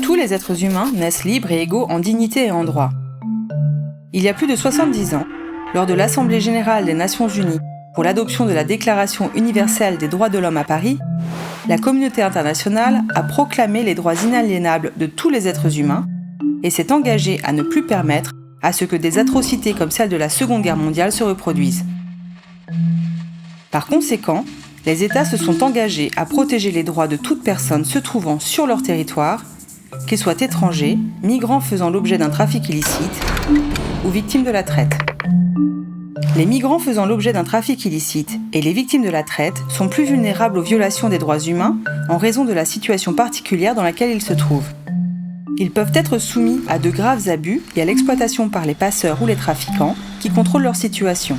Tous les êtres humains naissent libres et égaux en dignité et en droit. Il y a plus de 70 ans, lors de l'Assemblée générale des Nations unies pour l'adoption de la Déclaration universelle des droits de l'homme à Paris, la communauté internationale a proclamé les droits inaliénables de tous les êtres humains et s'est engagée à ne plus permettre à ce que des atrocités comme celle de la Seconde Guerre mondiale se reproduisent. Par conséquent, les États se sont engagés à protéger les droits de toute personne se trouvant sur leur territoire, qu'ils soient étrangers, migrants faisant l'objet d'un trafic illicite ou victimes de la traite. Les migrants faisant l'objet d'un trafic illicite et les victimes de la traite sont plus vulnérables aux violations des droits humains en raison de la situation particulière dans laquelle ils se trouvent. Ils peuvent être soumis à de graves abus et à l'exploitation par les passeurs ou les trafiquants qui contrôlent leur situation.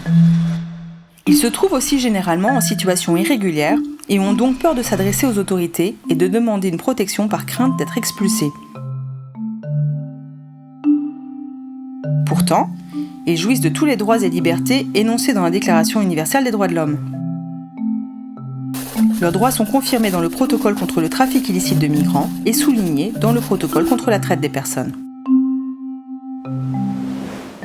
Ils se trouvent aussi généralement en situation irrégulière et ont donc peur de s'adresser aux autorités et de demander une protection par crainte d'être expulsés. Pourtant, ils jouissent de tous les droits et libertés énoncés dans la Déclaration universelle des droits de l'homme. Leurs droits sont confirmés dans le protocole contre le trafic illicite de migrants et soulignés dans le protocole contre la traite des personnes.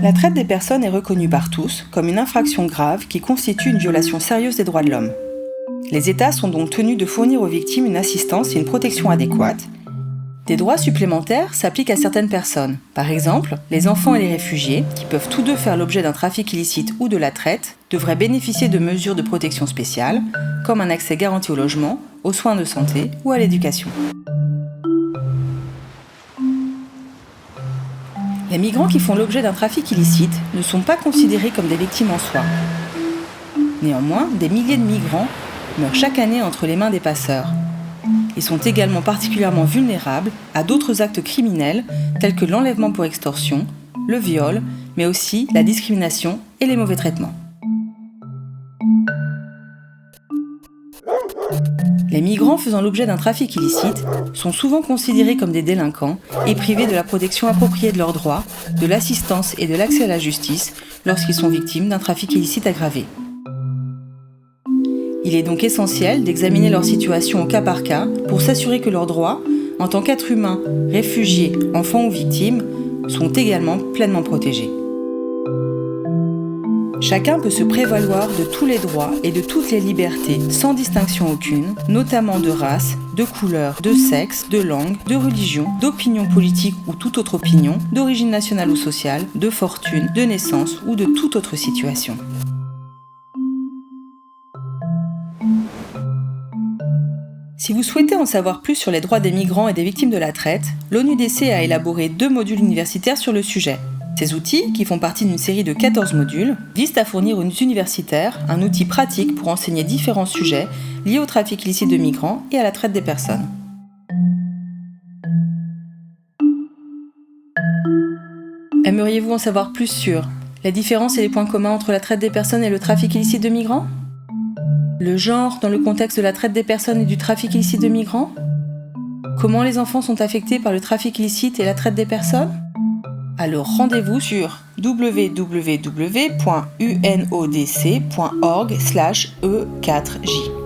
La traite des personnes est reconnue par tous comme une infraction grave qui constitue une violation sérieuse des droits de l'homme. Les États sont donc tenus de fournir aux victimes une assistance et une protection adéquates. Des droits supplémentaires s'appliquent à certaines personnes. Par exemple, les enfants et les réfugiés, qui peuvent tous deux faire l'objet d'un trafic illicite ou de la traite, devraient bénéficier de mesures de protection spéciales, comme un accès garanti au logement, aux soins de santé ou à l'éducation. Les migrants qui font l'objet d'un trafic illicite ne sont pas considérés comme des victimes en soi. Néanmoins, des milliers de migrants meurent chaque année entre les mains des passeurs. Ils sont également particulièrement vulnérables à d'autres actes criminels tels que l'enlèvement pour extorsion, le viol, mais aussi la discrimination et les mauvais traitements. Les migrants faisant l'objet d'un trafic illicite sont souvent considérés comme des délinquants et privés de la protection appropriée de leurs droits, de l'assistance et de l'accès à la justice lorsqu'ils sont victimes d'un trafic illicite aggravé. Il est donc essentiel d'examiner leur situation au cas par cas pour s'assurer que leurs droits, en tant qu'êtres humains, réfugiés, enfants ou victimes, sont également pleinement protégés. Chacun peut se prévaloir de tous les droits et de toutes les libertés sans distinction aucune, notamment de race, de couleur, de sexe, de langue, de religion, d'opinion politique ou toute autre opinion, d'origine nationale ou sociale, de fortune, de naissance ou de toute autre situation. Si vous souhaitez en savoir plus sur les droits des migrants et des victimes de la traite, l'ONUDC a élaboré 2 modules universitaires sur le sujet. Ces outils, qui font partie d'une série de 14 modules, visent à fournir aux universitaires un outil pratique pour enseigner différents sujets liés au trafic illicite de migrants et à la traite des personnes. Aimeriez-vous en savoir plus sur les différences et les points communs entre la traite des personnes et le trafic illicite de migrants ? Le genre dans le contexte de la traite des personnes et du trafic illicite de migrants ? Comment les enfants sont affectés par le trafic illicite et la traite des personnes ? Alors rendez-vous sur www.unodc.org/E4J.